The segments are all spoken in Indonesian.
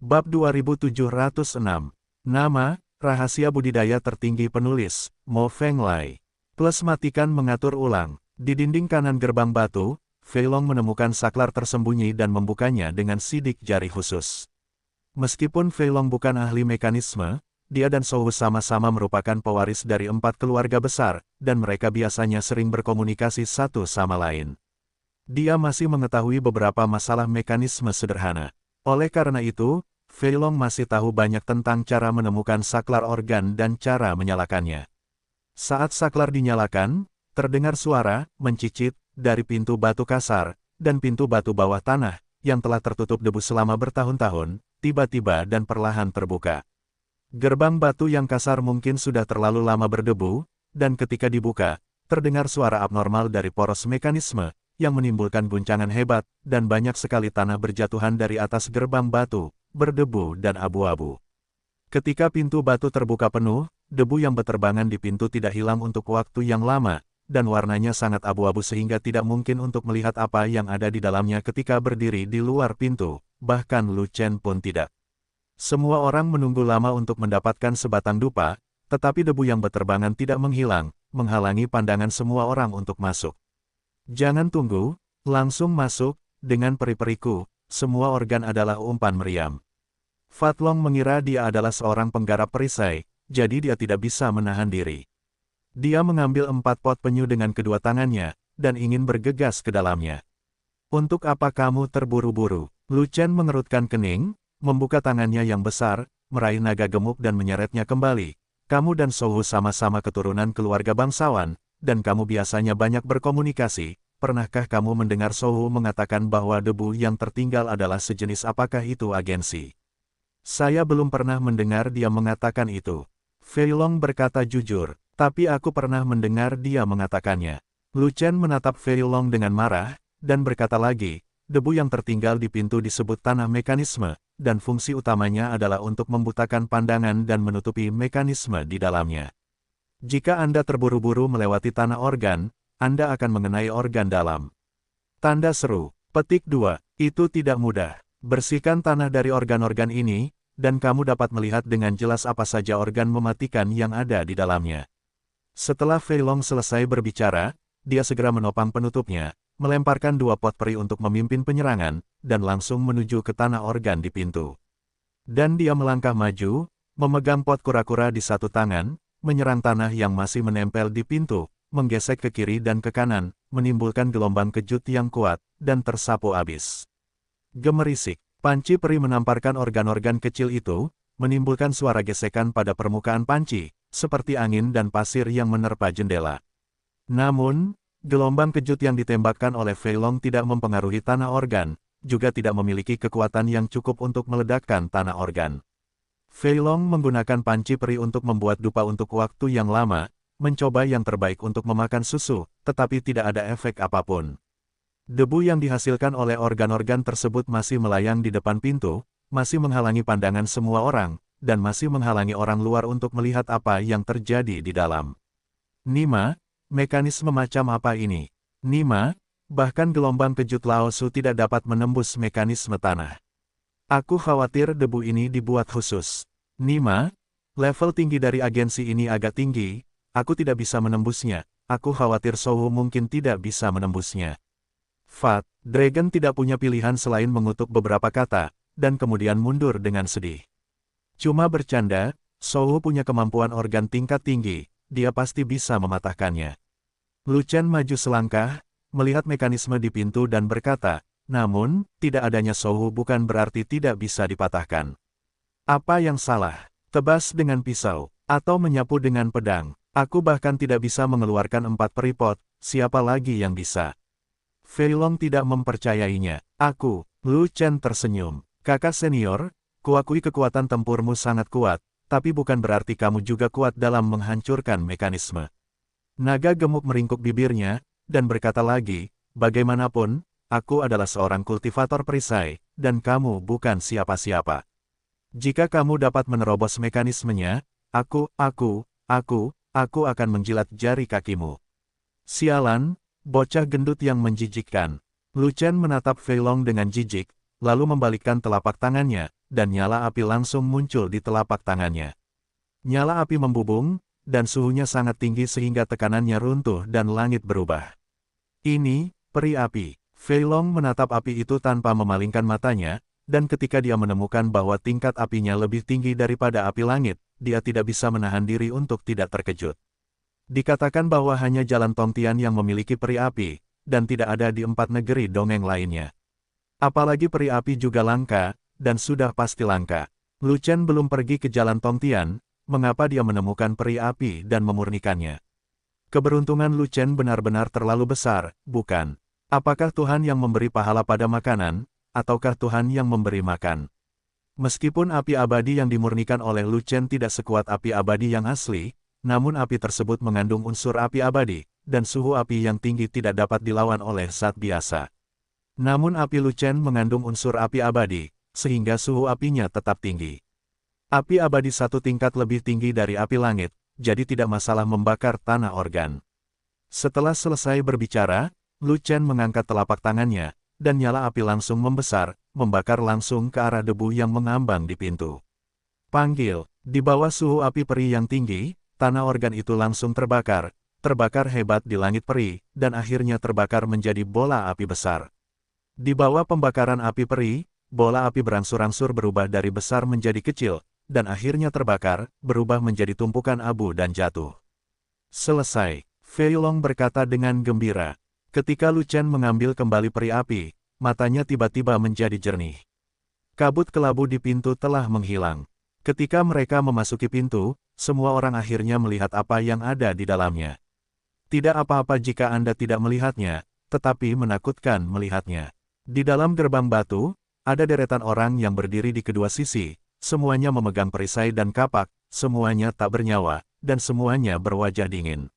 Bab 2706. Nama, rahasia budidaya tertinggi penulis, Mo Fenglai. Plus matikan mengatur ulang. Di dinding kanan gerbang batu, Fei Long menemukan saklar tersembunyi dan membukanya dengan sidik jari khusus. Meskipun Fei Long bukan ahli mekanisme, dia dan Shou sama-sama merupakan pewaris dari 4 keluarga besar, dan mereka biasanya sering berkomunikasi satu sama lain. Dia masih mengetahui beberapa masalah mekanisme sederhana. Oleh karena itu, Fei Long masih tahu banyak tentang cara menemukan saklar organ dan cara menyalakannya. Saat saklar dinyalakan, terdengar suara mencicit dari pintu batu kasar dan pintu batu bawah tanah yang telah tertutup debu selama bertahun-tahun, tiba-tiba dan perlahan terbuka. Gerbang batu yang kasar mungkin sudah terlalu lama berdebu, dan ketika dibuka, terdengar suara abnormal dari poros mekanisme yang menimbulkan guncangan hebat, dan banyak sekali tanah berjatuhan dari atas gerbang batu, berdebu dan abu-abu. Ketika pintu batu terbuka penuh, debu yang berterbangan di pintu tidak hilang untuk waktu yang lama, dan warnanya sangat abu-abu sehingga tidak mungkin untuk melihat apa yang ada di dalamnya ketika berdiri di luar pintu, bahkan Lu Chen pun tidak. Semua orang menunggu lama untuk mendapatkan sebatang dupa, tetapi debu yang berterbangan tidak menghilang, menghalangi pandangan semua orang untuk masuk. Jangan tunggu, langsung masuk, dengan peri-periku, semua organ adalah umpan meriam. Fat Long mengira dia adalah seorang penggarap perisai, jadi dia tidak bisa menahan diri. Dia mengambil 4 pot penyu dengan kedua tangannya, dan ingin bergegas ke dalamnya. Untuk apa kamu terburu-buru? Lu Chen mengerutkan kening, membuka tangannya yang besar, meraih naga gemuk dan menyeretnya kembali. Kamu dan Shou sama-sama keturunan keluarga bangsawan, dan kamu biasanya banyak berkomunikasi. Pernahkah kamu mendengar Shou mengatakan bahwa debu yang tertinggal adalah sejenis apakah itu agensi? Saya belum pernah mendengar dia mengatakan itu. Fei Long berkata jujur, tapi aku pernah mendengar dia mengatakannya. Lu Chen menatap Fei Long dengan marah, dan berkata lagi, debu yang tertinggal di pintu disebut tanah mekanisme, dan fungsi utamanya adalah untuk membutakan pandangan dan menutupi mekanisme di dalamnya. Jika Anda terburu-buru melewati tanah organ, Anda akan mengenai organ dalam. Tanda seru. Petik 2. Itu tidak mudah. Bersihkan tanah dari organ-organ ini, dan kamu dapat melihat dengan jelas apa saja organ mematikan yang ada di dalamnya. Setelah Fei Long selesai berbicara, dia segera menopang penutupnya, melemparkan 2 pot peri untuk memimpin penyerangan, dan langsung menuju ke tanah organ di pintu. Dan dia melangkah maju, memegang pot kura-kura di satu tangan, menyerang tanah yang masih menempel di pintu, menggesek ke kiri dan ke kanan, menimbulkan gelombang kejut yang kuat, dan tersapu abis. Gemerisik, panci peri menamparkan organ-organ kecil itu, menimbulkan suara gesekan pada permukaan panci, seperti angin dan pasir yang menerpa jendela. Namun, gelombang kejut yang ditembakkan oleh Fei Long tidak mempengaruhi tanah organ, juga tidak memiliki kekuatan yang cukup untuk meledakkan tanah organ. Fei Long menggunakan panci peri untuk membuat dupa untuk waktu yang lama, mencoba yang terbaik untuk memakan susu, tetapi tidak ada efek apapun. Debu yang dihasilkan oleh organ-organ tersebut masih melayang di depan pintu, masih menghalangi pandangan semua orang, dan masih menghalangi orang luar untuk melihat apa yang terjadi di dalam. Nima, mekanisme macam apa ini? Nima, bahkan gelombang kejut Laosu tidak dapat menembus mekanisme tanah. Aku khawatir debu ini dibuat khusus. Nima, level tinggi dari agensi ini agak tinggi, aku tidak bisa menembusnya, aku khawatir Shou mungkin tidak bisa menembusnya. Fat, Dragon tidak punya pilihan selain mengutuk beberapa kata, dan kemudian mundur dengan sedih. Cuma bercanda, Shou punya kemampuan organ tingkat tinggi, dia pasti bisa mematahkannya. Lu Chen maju selangkah, melihat mekanisme di pintu dan berkata, namun, tidak adanya Shou bukan berarti tidak bisa dipatahkan. Apa yang salah? Tebas dengan pisau, atau menyapu dengan pedang. Aku bahkan tidak bisa mengeluarkan 4 peripot, siapa lagi yang bisa? Fei Long tidak mempercayainya. Aku, Lu Chen tersenyum. Kakak senior, kuakui kekuatan tempurmu sangat kuat, tapi bukan berarti kamu juga kuat dalam menghancurkan mekanisme. Naga gemuk meringkuk bibirnya, dan berkata lagi, bagaimanapun, aku adalah seorang kultivator perisai, dan kamu bukan siapa-siapa. Jika kamu dapat menerobos mekanismenya, aku akan menjilat jari kakimu. Sialan, bocah gendut yang menjijikkan. Lu Chen menatap Fei Long dengan jijik, lalu membalikkan telapak tangannya, dan nyala api langsung muncul di telapak tangannya. Nyala api membubung, dan suhunya sangat tinggi sehingga tekanannya runtuh dan langit berubah. Ini, peri api. Fei Long menatap api itu tanpa memalingkan matanya, dan ketika dia menemukan bahwa tingkat apinya lebih tinggi daripada api langit, dia tidak bisa menahan diri untuk tidak terkejut. Dikatakan bahwa hanya Jalan Tongtian yang memiliki peri api, dan tidak ada di 4 negeri dongeng lainnya. Apalagi peri api juga langka, dan sudah pasti langka. Lu Chen belum pergi ke Jalan Tongtian, mengapa dia menemukan peri api dan memurnikannya? Keberuntungan Lu Chen benar-benar terlalu besar, bukan? Apakah Tuhan yang memberi pahala pada makanan, ataukah Tuhan yang memberi makan? Meskipun api abadi yang dimurnikan oleh Lu Chen tidak sekuat api abadi yang asli, namun api tersebut mengandung unsur api abadi, dan suhu api yang tinggi tidak dapat dilawan oleh zat biasa. Namun api Lu Chen mengandung unsur api abadi, sehingga suhu apinya tetap tinggi. Api abadi 1 tingkat lebih tinggi dari api langit, jadi tidak masalah membakar tanah organ. Setelah selesai berbicara, Lu Chen mengangkat telapak tangannya, dan nyala api langsung membesar, membakar langsung ke arah debu yang mengambang di pintu. Panggil, di bawah suhu api peri yang tinggi, tanah organ itu langsung terbakar hebat di langit peri, dan akhirnya terbakar menjadi bola api besar. Di bawah pembakaran api peri, bola api berangsur-angsur berubah dari besar menjadi kecil, dan akhirnya terbakar, berubah menjadi tumpukan abu dan jatuh. Selesai, Fei Long berkata dengan gembira. Ketika Lu Chen mengambil kembali peri api, matanya tiba-tiba menjadi jernih. Kabut kelabu di pintu telah menghilang. Ketika mereka memasuki pintu, semua orang akhirnya melihat apa yang ada di dalamnya. Tidak apa-apa jika Anda tidak melihatnya, tetapi menakutkan melihatnya. Di dalam gerbang batu, ada deretan orang yang berdiri di kedua sisi, semuanya memegang perisai dan kapak, semuanya tak bernyawa, dan semuanya berwajah dingin.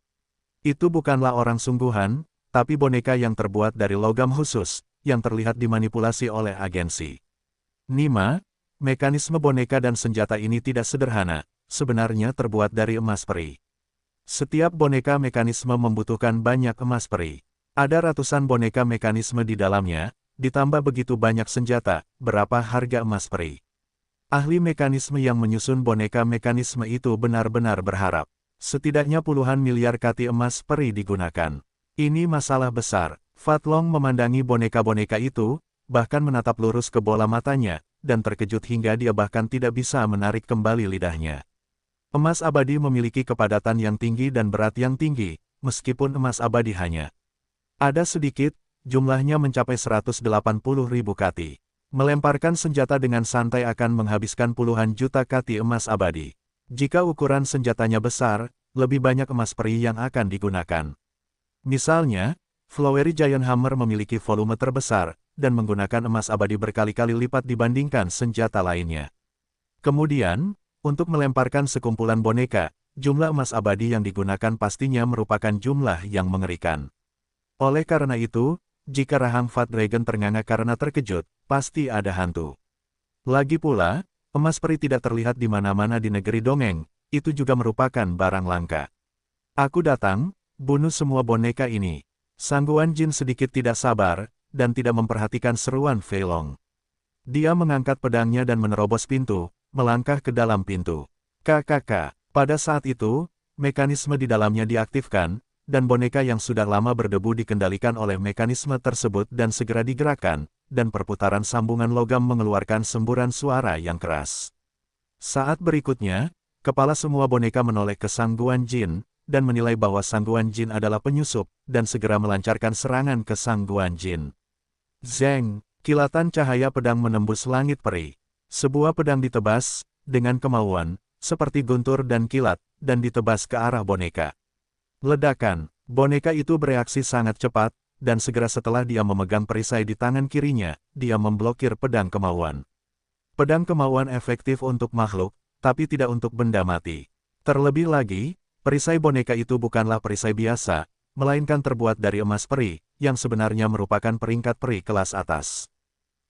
Itu bukanlah orang sungguhan, tapi boneka yang terbuat dari logam khusus, yang terlihat dimanipulasi oleh agensi. Nima, mekanisme boneka dan senjata ini tidak sederhana, sebenarnya terbuat dari emas peri. Setiap boneka mekanisme membutuhkan banyak emas peri. Ada ratusan boneka mekanisme di dalamnya, ditambah begitu banyak senjata, berapa harga emas peri. Ahli mekanisme yang menyusun boneka mekanisme itu benar-benar berharap. Setidaknya puluhan miliar kati emas peri digunakan. Ini masalah besar. Fat Long memandangi boneka-boneka itu, bahkan menatap lurus ke bola matanya, dan terkejut hingga dia bahkan tidak bisa menarik kembali lidahnya. Emas abadi memiliki kepadatan yang tinggi dan berat yang tinggi, meskipun emas abadi hanya ada sedikit, jumlahnya mencapai 180.000 kati. Melemparkan senjata dengan santai akan menghabiskan puluhan juta kati emas abadi. Jika ukuran senjatanya besar, lebih banyak emas peri yang akan digunakan. Misalnya, Flowery Giant Hammer memiliki volume terbesar, dan menggunakan emas abadi berkali-kali lipat dibandingkan senjata lainnya. Kemudian, untuk melemparkan sekumpulan boneka, jumlah emas abadi yang digunakan pastinya merupakan jumlah yang mengerikan. Oleh karena itu, jika rahang Fat Dragon ternganga karena terkejut, pasti ada hantu. Lagi pula, emas peri tidak terlihat di mana-mana di negeri dongeng, itu juga merupakan barang langka. Aku datang, bunuh semua boneka ini. Sangguan Jin sedikit tidak sabar, dan tidak memperhatikan seruan Fei Long. Dia mengangkat pedangnya dan menerobos pintu, melangkah ke dalam pintu. KKK. Pada saat itu, mekanisme di dalamnya diaktifkan, dan boneka yang sudah lama berdebu dikendalikan oleh mekanisme tersebut dan segera digerakkan, dan perputaran sambungan logam mengeluarkan semburan suara yang keras. Saat berikutnya, kepala semua boneka menoleh ke Sangguan Jin, dan menilai bahwa Sangguan Jin adalah penyusup, dan segera melancarkan serangan ke Sangguan Jin. Zeng, kilatan cahaya pedang menembus langit peri. Sebuah pedang ditebas, dengan kemauan, seperti guntur dan kilat, dan ditebas ke arah boneka. Ledakan, boneka itu bereaksi sangat cepat, dan segera setelah dia memegang perisai di tangan kirinya, dia memblokir pedang kemauan. Pedang kemauan efektif untuk makhluk, tapi tidak untuk benda mati. Terlebih lagi, perisai boneka itu bukanlah perisai biasa, melainkan terbuat dari emas peri, yang sebenarnya merupakan peringkat peri kelas atas.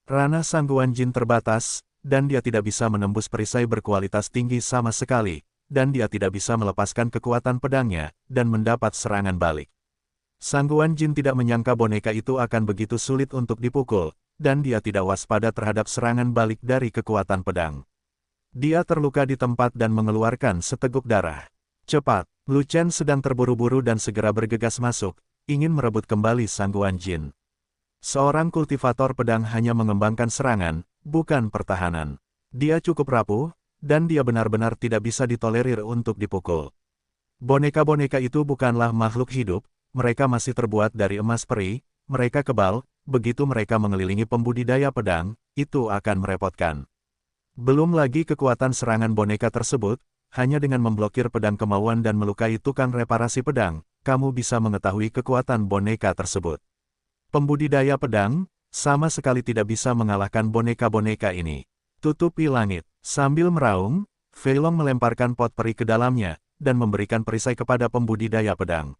Ranah Sangguan Jin terbatas, dan dia tidak bisa menembus perisai berkualitas tinggi sama sekali, dan dia tidak bisa melepaskan kekuatan pedangnya, dan mendapat serangan balik. Sangguan Jin tidak menyangka boneka itu akan begitu sulit untuk dipukul, dan dia tidak waspada terhadap serangan balik dari kekuatan pedang. Dia terluka di tempat dan mengeluarkan seteguk darah. Cepat, Lu Chen sedang terburu-buru dan segera bergegas masuk, ingin merebut kembali Sangguan Jin. Seorang kultivator pedang hanya mengembangkan serangan, bukan pertahanan. Dia cukup rapuh, dan dia benar-benar tidak bisa ditolerir untuk dipukul. Boneka-boneka itu bukanlah makhluk hidup, mereka masih terbuat dari emas peri, mereka kebal, begitu mereka mengelilingi pembudidaya pedang, itu akan merepotkan. Belum lagi kekuatan serangan boneka tersebut, hanya dengan memblokir pedang kemauan dan melukai tukang reparasi pedang, kamu bisa mengetahui kekuatan boneka tersebut. Pembudidaya pedang, sama sekali tidak bisa mengalahkan boneka-boneka ini. Tutupi langit. Sambil meraung, Fei Long melemparkan pot peri ke dalamnya, dan memberikan perisai kepada pembudidaya pedang.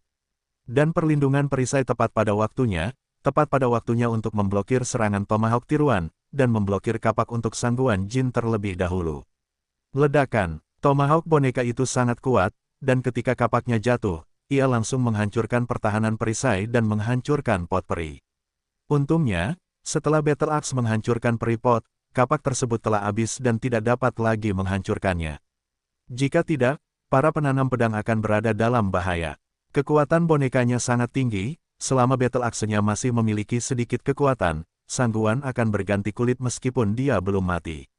Dan perlindungan perisai tepat pada waktunya untuk memblokir serangan tomahawk tiruan, dan memblokir kapak untuk Sangguan Jin terlebih dahulu. Ledakan, tomahawk boneka itu sangat kuat, dan ketika kapaknya jatuh, ia langsung menghancurkan pertahanan perisai dan menghancurkan pot peri. Untungnya, setelah Battle Axe menghancurkan peri pot, kapak tersebut telah habis dan tidak dapat lagi menghancurkannya. Jika tidak, para penanam pedang akan berada dalam bahaya. Kekuatan bonekanya sangat tinggi, selama Battle Axe-nya masih memiliki sedikit kekuatan, Sangguan akan berganti kulit meskipun dia belum mati.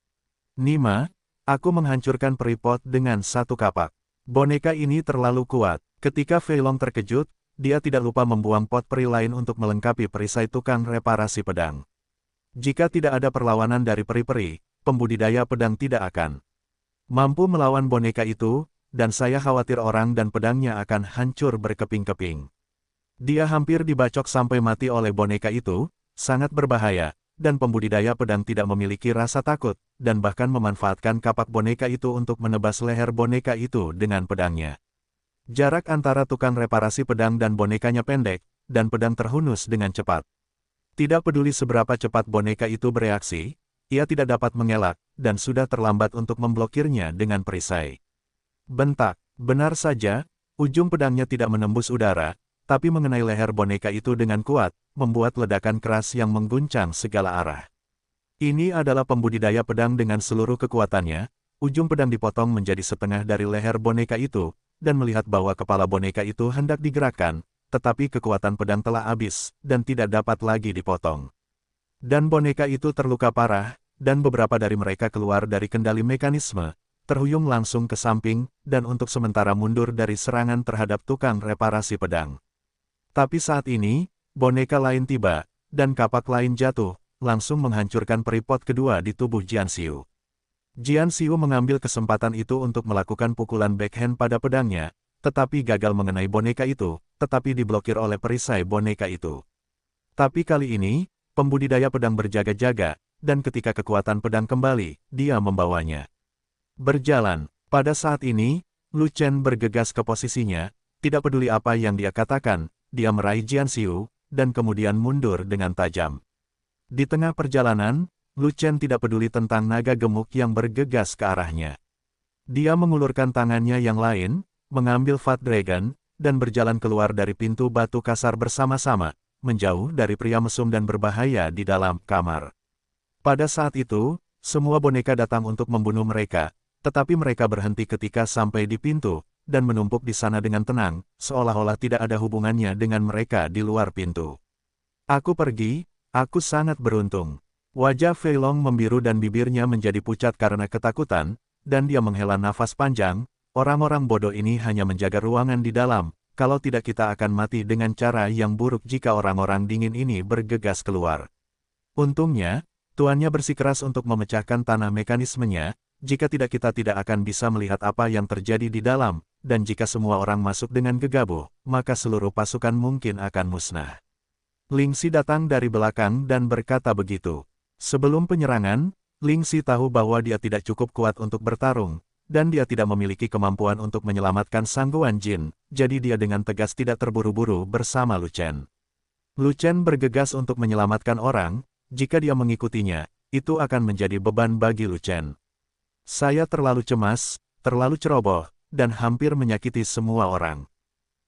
Nima, aku menghancurkan peri pot dengan satu kapak. Boneka ini terlalu kuat. Ketika Fei Long terkejut, dia tidak lupa membuang pot peri lain untuk melengkapi perisai tukang reparasi pedang. Jika tidak ada perlawanan dari peri-peri, pembudidaya pedang tidak akan mampu melawan boneka itu, dan saya khawatir orang dan pedangnya akan hancur berkeping-keping. Dia hampir dibacok sampai mati oleh boneka itu, sangat berbahaya, dan pembudidaya pedang tidak memiliki rasa takut, dan bahkan memanfaatkan kapak boneka itu untuk menebas leher boneka itu dengan pedangnya. Jarak antara tukang reparasi pedang dan bonekanya pendek, dan pedang terhunus dengan cepat. Tidak peduli seberapa cepat boneka itu bereaksi, ia tidak dapat mengelak, dan sudah terlambat untuk memblokirnya dengan perisai. Bentak, benar saja, ujung pedangnya tidak menembus udara, tapi mengenai leher boneka itu dengan kuat, membuat ledakan keras yang mengguncang segala arah. Ini adalah pembudidaya pedang dengan seluruh kekuatannya, ujung pedang dipotong menjadi setengah dari leher boneka itu, dan melihat bahwa kepala boneka itu hendak digerakkan, tetapi kekuatan pedang telah habis, dan tidak dapat lagi dipotong. Dan boneka itu terluka parah, dan beberapa dari mereka keluar dari kendali mekanisme, terhuyung langsung ke samping, dan untuk sementara mundur dari serangan terhadap tukang reparasi pedang. Tapi saat ini, boneka lain tiba, dan kapak lain jatuh, langsung menghancurkan peri pot kedua di tubuh Jian Xiu. Jian Xiu mengambil kesempatan itu untuk melakukan pukulan backhand pada pedangnya, tetapi gagal mengenai boneka itu, tetapi diblokir oleh perisai boneka itu. Tapi kali ini, pembudidaya pedang berjaga-jaga, dan ketika kekuatan pedang kembali, dia membawanya. Berjalan, pada saat ini, Lu Chen bergegas ke posisinya, tidak peduli apa yang dia katakan, dia meraih Jian Xiu, dan kemudian mundur dengan tajam. Di tengah perjalanan, Lu Chen tidak peduli tentang naga gemuk yang bergegas ke arahnya. Dia mengulurkan tangannya yang lain, mengambil Fat Dragon, dan berjalan keluar dari pintu batu kasar bersama-sama, menjauh dari pria mesum dan berbahaya di dalam kamar. Pada saat itu, semua boneka datang untuk membunuh mereka, tetapi mereka berhenti ketika sampai di pintu, dan menumpuk di sana dengan tenang, seolah-olah tidak ada hubungannya dengan mereka di luar pintu. Aku pergi, aku sangat beruntung. Wajah Fei Long membiru dan bibirnya menjadi pucat karena ketakutan, dan dia menghela nafas panjang, orang-orang bodoh ini hanya menjaga ruangan di dalam, kalau tidak kita akan mati dengan cara yang buruk jika orang-orang dingin ini bergegas keluar. Untungnya, tuannya bersikeras untuk memecahkan tanah mekanismenya, jika tidak kita tidak akan bisa melihat apa yang terjadi di dalam, dan jika semua orang masuk dengan gegabah, maka seluruh pasukan mungkin akan musnah. Ling Xi datang dari belakang dan berkata begitu. Sebelum penyerangan, Ling Xi tahu bahwa dia tidak cukup kuat untuk bertarung, dan dia tidak memiliki kemampuan untuk menyelamatkan Sangguan Jin, jadi dia dengan tegas tidak terburu-buru bersama Lu Chen. Lu Chen bergegas untuk menyelamatkan orang, jika dia mengikutinya, itu akan menjadi beban bagi Lu Chen. Saya terlalu cemas, terlalu ceroboh, dan hampir menyakiti semua orang.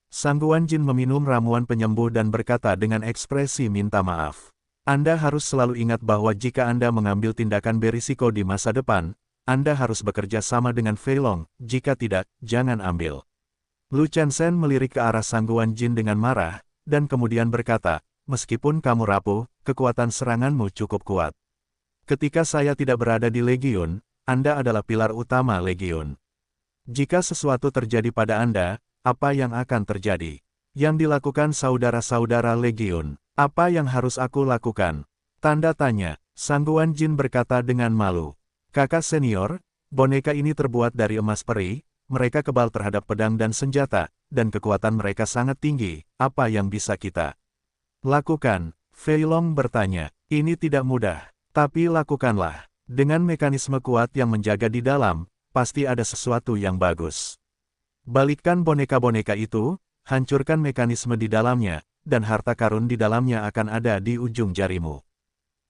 Sangguan Jin meminum ramuan penyembuh dan berkata dengan ekspresi minta maaf. Anda harus selalu ingat bahwa jika Anda mengambil tindakan berisiko di masa depan, Anda harus bekerja sama dengan Fei Long, jika tidak, jangan ambil. Lu Chensen melirik ke arah Sang Guan Jin dengan marah, dan kemudian berkata, meskipun kamu rapuh, kekuatan seranganmu cukup kuat. Ketika saya tidak berada di Legiun, Anda adalah pilar utama Legiun. Jika sesuatu terjadi pada Anda, apa yang akan terjadi? Yang dilakukan saudara-saudara Legiun. Apa yang harus aku lakukan? Tanda tanya. Sang Guan Jin berkata dengan malu. Kakak senior, boneka ini terbuat dari emas peri, mereka kebal terhadap pedang dan senjata, dan kekuatan mereka sangat tinggi, apa yang bisa kita lakukan? Fei Long bertanya. Ini tidak mudah, tapi lakukanlah. Dengan mekanisme kuat yang menjaga di dalam, pasti ada sesuatu yang bagus. Balikkan boneka-boneka itu, hancurkan mekanisme di dalamnya, dan harta karun di dalamnya akan ada di ujung jarimu.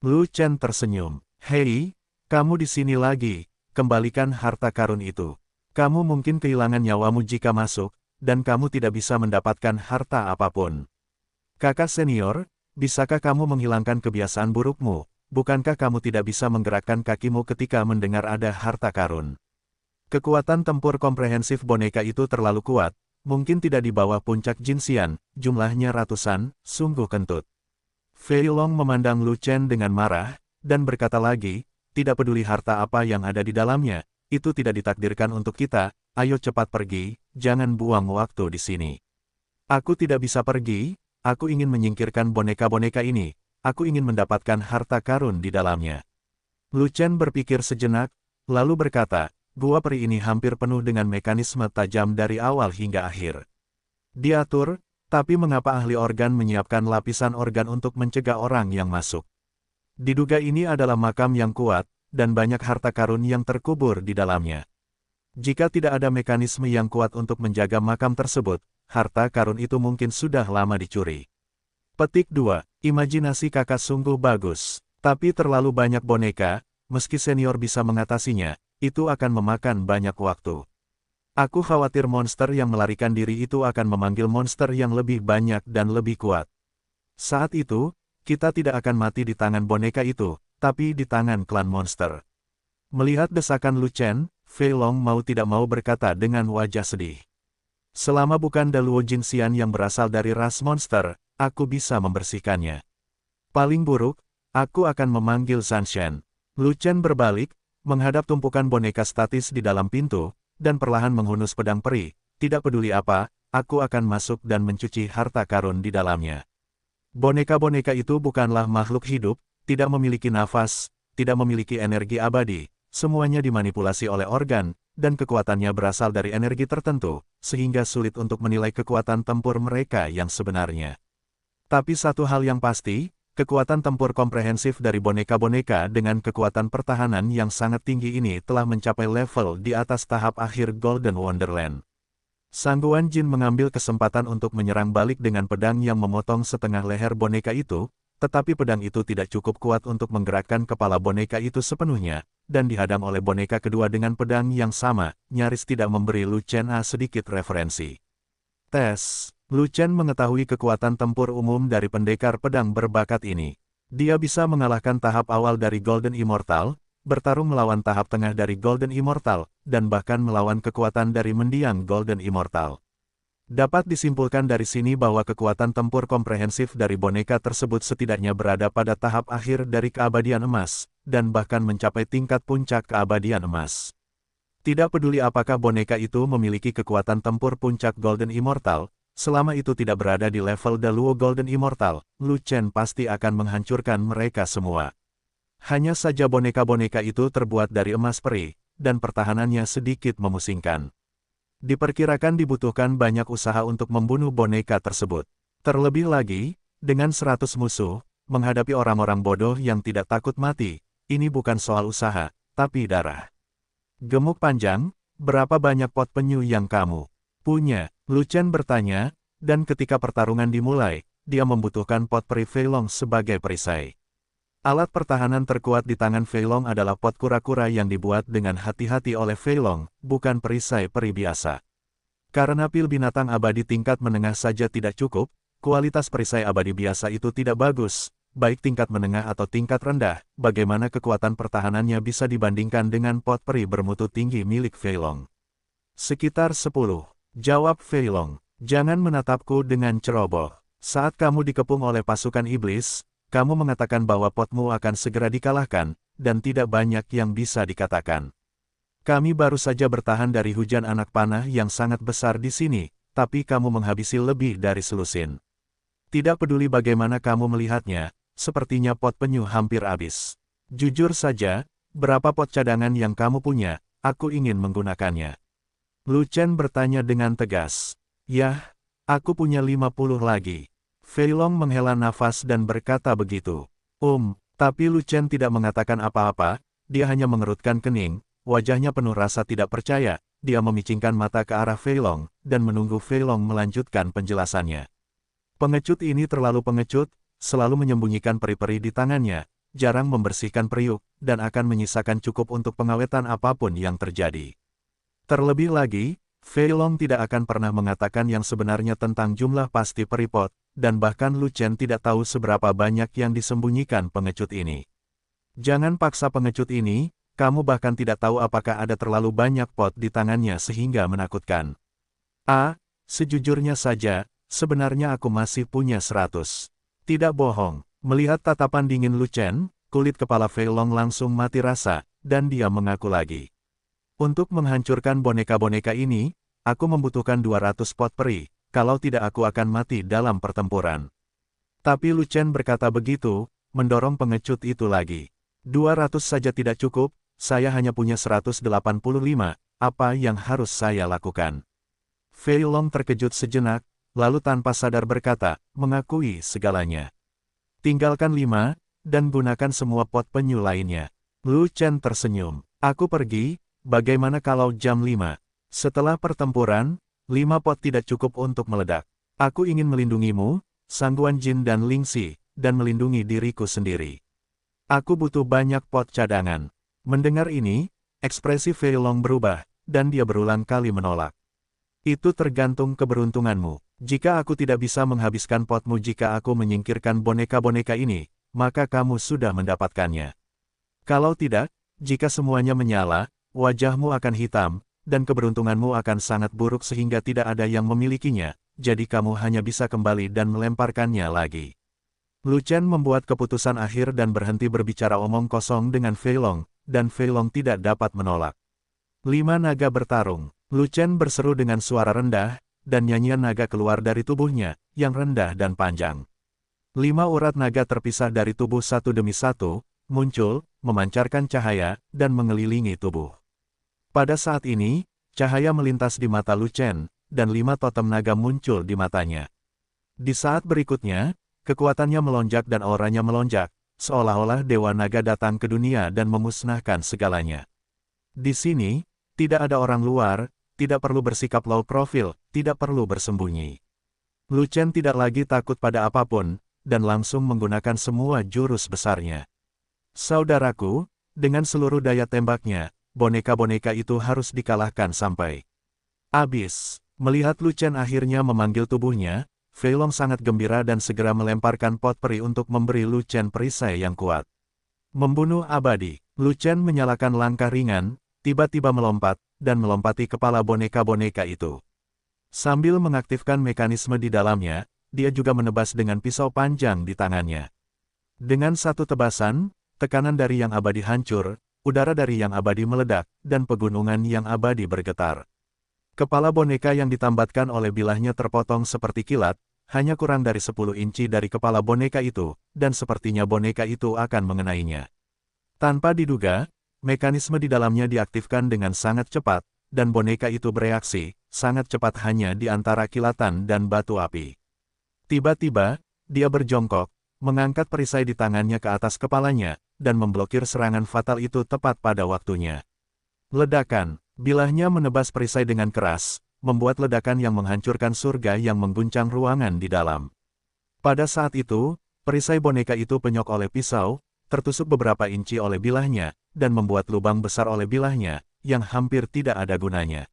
Lu Chen tersenyum. Hei, kamu di sini lagi, kembalikan harta karun itu. Kamu mungkin kehilangan nyawamu jika masuk, dan kamu tidak bisa mendapatkan harta apapun. Kakak senior, bisakah kamu menghilangkan kebiasaan burukmu? Bukankah kamu tidak bisa menggerakkan kakimu ketika mendengar ada harta karun? Kekuatan tempur komprehensif boneka itu terlalu kuat, mungkin tidak di bawah puncak Jinxian, jumlahnya ratusan, sungguh kentut. Fei Long memandang Lu Chen dengan marah, dan berkata lagi, tidak peduli harta apa yang ada di dalamnya, itu tidak ditakdirkan untuk kita, ayo cepat pergi, jangan buang waktu di sini. Aku tidak bisa pergi, aku ingin menyingkirkan boneka-boneka ini, aku ingin mendapatkan harta karun di dalamnya. Lu Chen berpikir sejenak, lalu berkata, gua peri ini hampir penuh dengan mekanisme tajam dari awal hingga akhir. Diatur, tapi mengapa ahli organ menyiapkan lapisan organ untuk mencegah orang yang masuk? Diduga ini adalah makam yang kuat, dan banyak harta karun yang terkubur di dalamnya. Jika tidak ada mekanisme yang kuat untuk menjaga makam tersebut, harta karun itu mungkin sudah lama dicuri. Petik 2. Imajinasi kakak sungguh bagus, tapi terlalu banyak boneka, meski senior bisa mengatasinya, itu akan memakan banyak waktu. Aku khawatir monster yang melarikan diri itu akan memanggil monster yang lebih banyak dan lebih kuat. Saat itu, kita tidak akan mati di tangan boneka itu, tapi di tangan klan monster. Melihat desakan Lu Chen, Fei Long mau tidak mau berkata dengan wajah sedih. Selama bukan Daluo Jinxian yang berasal dari ras monster, aku bisa membersihkannya. Paling buruk, aku akan memanggil Sanshen. Lu Chen berbalik, menghadap tumpukan boneka statis di dalam pintu, dan perlahan menghunus pedang peri, tidak peduli apa, aku akan masuk dan mencuci harta karun di dalamnya. Boneka-boneka itu bukanlah makhluk hidup, tidak memiliki nafas, tidak memiliki energi abadi, semuanya dimanipulasi oleh organ, dan kekuatannya berasal dari energi tertentu, sehingga sulit untuk menilai kekuatan tempur mereka yang sebenarnya. Tapi satu hal yang pasti, kekuatan tempur komprehensif dari boneka-boneka dengan kekuatan pertahanan yang sangat tinggi ini telah mencapai level di atas tahap akhir Golden Wonderland. Sang Guan Jin mengambil kesempatan untuk menyerang balik dengan pedang yang memotong setengah leher boneka itu, tetapi pedang itu tidak cukup kuat untuk menggerakkan kepala boneka itu sepenuhnya, dan dihadang oleh boneka kedua dengan pedang yang sama, nyaris tidak memberi Lu Chen sedikit referensi. Tes. Lu Chen mengetahui kekuatan tempur umum dari pendekar pedang berbakat ini. Dia bisa mengalahkan tahap awal dari Golden Immortal, bertarung melawan tahap tengah dari Golden Immortal, dan bahkan melawan kekuatan dari mendiang Golden Immortal. Dapat disimpulkan dari sini bahwa kekuatan tempur komprehensif dari boneka tersebut setidaknya berada pada tahap akhir dari keabadian emas, dan bahkan mencapai tingkat puncak keabadian emas. Tidak peduli apakah boneka itu memiliki kekuatan tempur puncak Golden Immortal, selama itu tidak berada di level Daluo Golden Immortal, Lu Chen pasti akan menghancurkan mereka semua. Hanya saja boneka-boneka itu terbuat dari emas peri, dan pertahanannya sedikit memusingkan. Diperkirakan dibutuhkan banyak usaha untuk membunuh boneka tersebut. Terlebih lagi, dengan 100 musuh, menghadapi orang-orang bodoh yang tidak takut mati, ini bukan soal usaha, tapi darah. Gemuk panjang, berapa banyak pot penyu yang kamu punya? Lu Chen bertanya, dan ketika pertarungan dimulai, dia membutuhkan pot peri Fei Long sebagai perisai. Alat pertahanan terkuat di tangan Fei Long adalah pot kura-kura yang dibuat dengan hati-hati oleh Fei Long, bukan perisai peri biasa. Karena pil binatang abadi tingkat menengah saja tidak cukup, kualitas perisai abadi biasa itu tidak bagus, baik tingkat menengah atau tingkat rendah, bagaimana kekuatan pertahanannya bisa dibandingkan dengan pot peri bermutu tinggi milik Fei Long. Sekitar 10. Jawab Fei Long. Jangan menatapku dengan ceroboh. Saat kamu dikepung oleh pasukan iblis, kamu mengatakan bahwa potmu akan segera dikalahkan, dan tidak banyak yang bisa dikatakan. Kami baru saja bertahan dari hujan anak panah yang sangat besar di sini, tapi kamu menghabisi lebih dari selusin. Tidak peduli bagaimana kamu melihatnya, sepertinya pot penyu hampir habis. Jujur saja, berapa pot cadangan yang kamu punya, aku ingin menggunakannya. Lu Chen bertanya dengan tegas. Yah, aku punya 50 lagi. Fei Long menghela nafas dan berkata begitu. Tapi Lu Chen tidak mengatakan apa-apa, dia hanya mengerutkan kening, wajahnya penuh rasa tidak percaya, dia memicingkan mata ke arah Fei Long, dan menunggu Fei Long melanjutkan penjelasannya. Pengecut ini terlalu pengecut, selalu menyembunyikan peri-peri di tangannya, jarang membersihkan periuk, dan akan menyisakan cukup untuk pengawetan apapun yang terjadi. Terlebih lagi, Fei Long tidak akan pernah mengatakan yang sebenarnya tentang jumlah pasti peripot, dan bahkan Lu Chen tidak tahu seberapa banyak yang disembunyikan pengecut ini. Jangan paksa pengecut ini, kamu bahkan tidak tahu apakah ada terlalu banyak pot di tangannya sehingga menakutkan. Sejujurnya saja, sebenarnya aku masih punya 100. Tidak bohong, melihat tatapan dingin Lu Chen, kulit kepala Fei Long langsung mati rasa, dan dia mengaku lagi. Untuk menghancurkan boneka-boneka ini, aku membutuhkan 200 pot peri, kalau tidak aku akan mati dalam pertempuran. Tapi Lu Chen berkata begitu, mendorong pengecut itu lagi. 200 saja tidak cukup, saya hanya punya 185, apa yang harus saya lakukan? Fei Long terkejut sejenak, lalu tanpa sadar berkata, mengakui segalanya. Tinggalkan 5, dan gunakan semua pot penyu lainnya. Lu Chen tersenyum. Aku pergi, bagaimana kalau jam 5? Setelah pertempuran, 5 pot tidak cukup untuk meledak. Aku ingin melindungimu, Sangguan Jin dan Lingxi, dan melindungi diriku sendiri. Aku butuh banyak pot cadangan. Mendengar ini, ekspresi Fei Long berubah, dan dia berulang kali menolak. Itu tergantung keberuntunganmu. Jika aku tidak bisa menghabiskan potmu jika aku menyingkirkan boneka-boneka ini, maka kamu sudah mendapatkannya. Kalau tidak, jika semuanya menyala, wajahmu akan hitam, dan keberuntunganmu akan sangat buruk sehingga tidak ada yang memilikinya, jadi kamu hanya bisa kembali dan melemparkannya lagi. Lu Chen membuat keputusan akhir dan berhenti berbicara omong kosong dengan Fei Long, dan Fei Long tidak dapat menolak. 5 naga bertarung. Lu Chen berseru dengan suara rendah, dan nyanyian naga keluar dari tubuhnya, yang rendah dan panjang. 5 urat naga terpisah dari tubuh satu demi satu, muncul, memancarkan cahaya, dan mengelilingi tubuh. Pada saat ini, cahaya melintas di mata Lu Chen, dan 5 totem naga muncul di matanya. Di saat berikutnya, kekuatannya melonjak dan auranya melonjak, seolah-olah Dewa Naga datang ke dunia dan memusnahkan segalanya. Di sini, tidak ada orang luar, tidak perlu bersikap low profile, tidak perlu bersembunyi. Lu Chen tidak lagi takut pada apapun, dan langsung menggunakan semua jurus besarnya. Saudaraku, dengan seluruh daya tembaknya, boneka-boneka itu harus dikalahkan sampai habis. Melihat Lu Chen akhirnya memanggil tubuhnya, Fei Long sangat gembira dan segera melemparkan pot peri untuk memberi Lu Chen perisai yang kuat. Membunuh abadi. Lu Chen menyalakan langkah ringan, tiba-tiba melompat, dan melompati kepala boneka-boneka itu. Sambil mengaktifkan mekanisme di dalamnya, dia juga menebas dengan pisau panjang di tangannya. Dengan satu tebasan, tekanan dari yang abadi hancur, udara dari yang abadi meledak, dan pegunungan yang abadi bergetar. Kepala boneka yang ditambatkan oleh bilahnya terpotong seperti kilat, hanya kurang dari 10 inci dari kepala boneka itu, dan sepertinya boneka itu akan mengenainya. Tanpa diduga, mekanisme di dalamnya diaktifkan dengan sangat cepat, dan boneka itu bereaksi, sangat cepat hanya di antara kilatan dan batu api. Tiba-tiba, dia berjongkok, mengangkat perisai di tangannya ke atas kepalanya, dan memblokir serangan fatal itu tepat pada waktunya. Ledakan, bilahnya menebas perisai dengan keras, membuat ledakan yang menghancurkan surga yang mengguncang ruangan di dalam. Pada saat itu, perisai boneka itu penyok oleh pisau, tertusuk beberapa inci oleh bilahnya, dan membuat lubang besar oleh bilahnya, yang hampir tidak ada gunanya.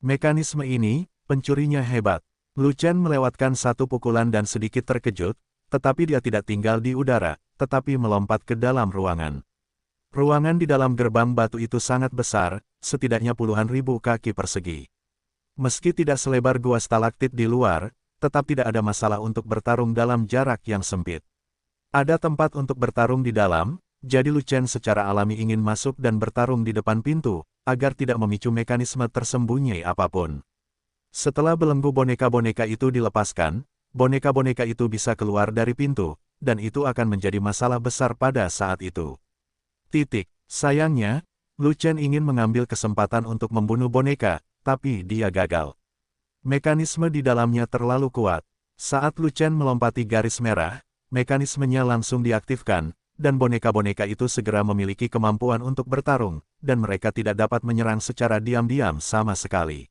Mekanisme ini, pencurinya hebat. Lu Chen melewatkan satu pukulan dan sedikit terkejut, tetapi dia tidak tinggal di udara, tetapi melompat ke dalam ruangan. Ruangan di dalam gerbang batu itu sangat besar, setidaknya puluhan ribu kaki persegi. Meski tidak selebar gua stalaktit di luar, tetap tidak ada masalah untuk bertarung dalam jarak yang sempit. Ada tempat untuk bertarung di dalam, jadi Lu Chen secara alami ingin masuk dan bertarung di depan pintu, agar tidak memicu mekanisme tersembunyi apapun. Setelah belenggu boneka-boneka itu dilepaskan, boneka-boneka itu bisa keluar dari pintu, dan itu akan menjadi masalah besar pada saat itu. Sayangnya, Lu Chen ingin mengambil kesempatan untuk membunuh boneka, tapi dia gagal. Mekanisme di dalamnya terlalu kuat. Saat Lu Chen melompati garis merah, mekanismenya langsung diaktifkan, dan boneka-boneka itu segera memiliki kemampuan untuk bertarung, dan mereka tidak dapat menyerang secara diam-diam sama sekali.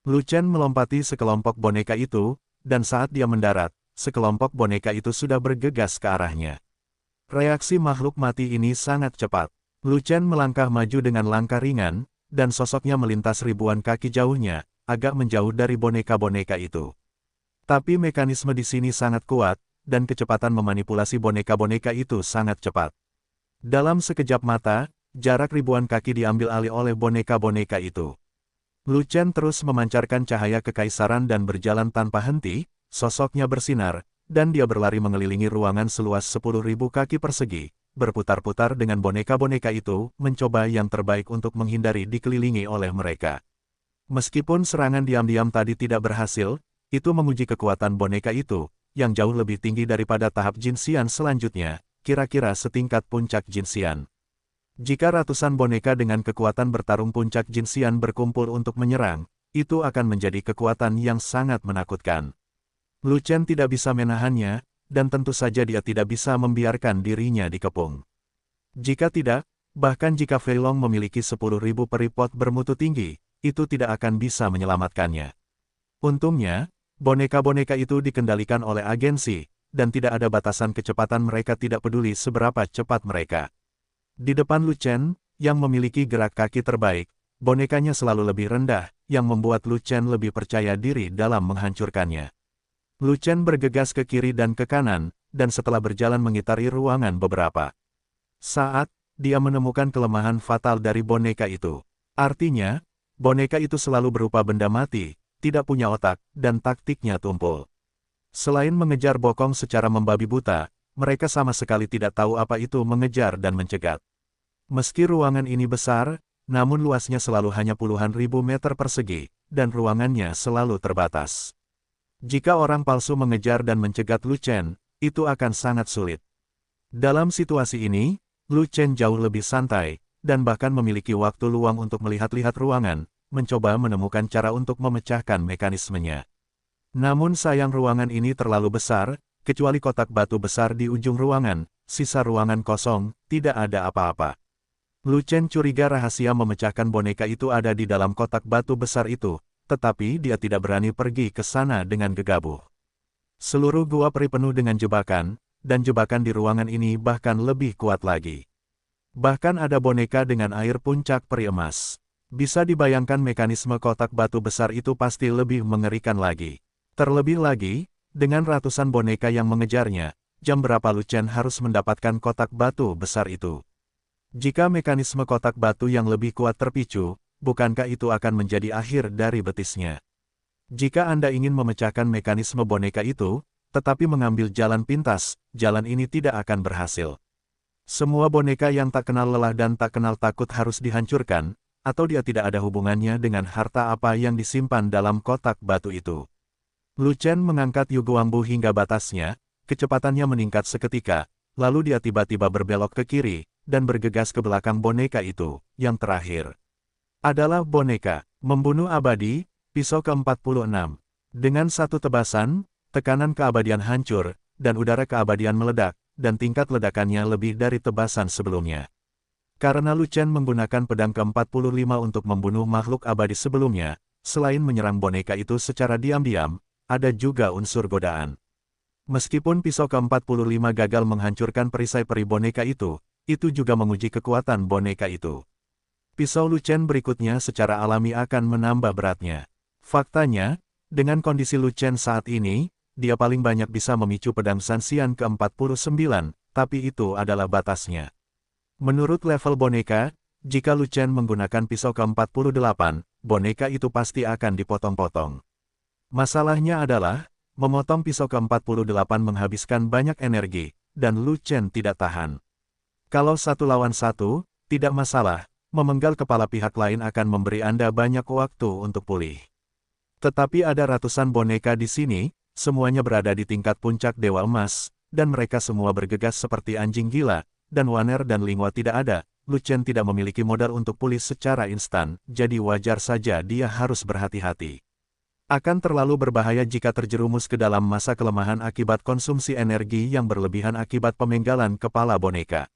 Lu Chen melompati sekelompok boneka itu, dan saat dia mendarat, sekelompok boneka itu sudah bergegas ke arahnya. Reaksi makhluk mati ini sangat cepat. Lu Chen melangkah maju dengan langkah ringan, dan sosoknya melintas ribuan kaki jauhnya, agak menjauh dari boneka-boneka itu. Tapi mekanisme di sini sangat kuat, dan kecepatan memanipulasi boneka-boneka itu sangat cepat. Dalam sekejap mata, jarak ribuan kaki diambil alih oleh boneka-boneka itu. Lu Chen terus memancarkan cahaya kekaisaran dan berjalan tanpa henti, sosoknya bersinar, dan dia berlari mengelilingi ruangan seluas 10.000 kaki persegi, berputar-putar dengan boneka-boneka itu, mencoba yang terbaik untuk menghindari dikelilingi oleh mereka. Meskipun serangan diam-diam tadi tidak berhasil, itu menguji kekuatan boneka itu, yang jauh lebih tinggi daripada tahap Jin Xian selanjutnya, kira-kira setingkat puncak Jin Xian. Jika ratusan boneka dengan kekuatan bertarung puncak Jin Xian berkumpul untuk menyerang, itu akan menjadi kekuatan yang sangat menakutkan. Lu Chen tidak bisa menahannya, dan tentu saja dia tidak bisa membiarkan dirinya dikepung. Jika tidak, bahkan jika Fei Long memiliki 10.000 peripot bermutu tinggi, itu tidak akan bisa menyelamatkannya. Untungnya, boneka-boneka itu dikendalikan oleh agensi, dan tidak ada batasan kecepatan, mereka tidak peduli seberapa cepat mereka. Di depan Lu Chen, yang memiliki gerak kaki terbaik, bonekanya selalu lebih rendah, yang membuat Lu Chen lebih percaya diri dalam menghancurkannya. Lu Chen bergegas ke kiri dan ke kanan, dan setelah berjalan mengitari ruangan beberapa saat, dia menemukan kelemahan fatal dari boneka itu. Artinya, boneka itu selalu berupa benda mati, tidak punya otak, dan taktiknya tumpul. Selain mengejar bokong secara membabi buta, mereka sama sekali tidak tahu apa itu mengejar dan mencegat. Meski ruangan ini besar, namun luasnya selalu hanya puluhan ribu meter persegi, dan ruangannya selalu terbatas. Jika orang palsu mengejar dan mencegat Lu Chen, itu akan sangat sulit. Dalam situasi ini, Lu Chen jauh lebih santai, dan bahkan memiliki waktu luang untuk melihat-lihat ruangan, mencoba menemukan cara untuk memecahkan mekanismenya. Namun sayang ruangan ini terlalu besar, kecuali kotak batu besar di ujung ruangan, sisa ruangan kosong, tidak ada apa-apa. Lu Chen curiga rahasia memecahkan boneka itu ada di dalam kotak batu besar itu, tetapi dia tidak berani pergi ke sana dengan gegabah. Seluruh gua peri penuh dengan jebakan, dan jebakan di ruangan ini bahkan lebih kuat lagi. Bahkan ada boneka dengan air puncak peri emas. Bisa dibayangkan mekanisme kotak batu besar itu pasti lebih mengerikan lagi. Terlebih lagi, dengan ratusan boneka yang mengejarnya, jam berapa Lu Chen harus mendapatkan kotak batu besar itu? Jika mekanisme kotak batu yang lebih kuat terpicu, bukankah itu akan menjadi akhir dari betisnya? Jika Anda ingin memecahkan mekanisme boneka itu, tetapi mengambil jalan pintas, jalan ini tidak akan berhasil. Semua boneka yang tak kenal lelah dan tak kenal takut harus dihancurkan, atau dia tidak ada hubungannya dengan harta apa yang disimpan dalam kotak batu itu. Lu Chen mengangkat Yu Guangbu hingga batasnya, kecepatannya meningkat seketika, lalu dia tiba-tiba berbelok ke kiri, dan bergegas ke belakang boneka itu. Yang terakhir adalah boneka membunuh abadi, pisau ke-46. Dengan satu tebasan, tekanan keabadian hancur, dan udara keabadian meledak, dan tingkat ledakannya lebih dari tebasan sebelumnya. Karena Lu Chen menggunakan pedang ke-45 untuk membunuh makhluk abadi sebelumnya, selain menyerang boneka itu secara diam-diam, ada juga unsur godaan. Meskipun pisau ke-45 gagal menghancurkan perisai peri boneka itu juga menguji kekuatan boneka itu. Pisau Lu Chen berikutnya secara alami akan menambah beratnya. Faktanya, dengan kondisi Lu Chen saat ini, dia paling banyak bisa memicu pedang Sanxian ke-49, tapi itu adalah batasnya. Menurut level boneka, jika Lu Chen menggunakan pisau ke-48, boneka itu pasti akan dipotong-potong. Masalahnya adalah, memotong pisau ke-48 menghabiskan banyak energi, dan Lu Chen tidak tahan. Kalau 1 lawan 1, tidak masalah, memenggal kepala pihak lain akan memberi Anda banyak waktu untuk pulih. Tetapi ada ratusan boneka di sini, semuanya berada di tingkat puncak Dewa Emas, dan mereka semua bergegas seperti anjing gila, dan Waner dan Linghua tidak ada. Lu Chen tidak memiliki modal untuk pulih secara instan, jadi wajar saja dia harus berhati-hati. Akan terlalu berbahaya jika terjerumus ke dalam masa kelemahan akibat konsumsi energi yang berlebihan akibat pemenggalan kepala boneka.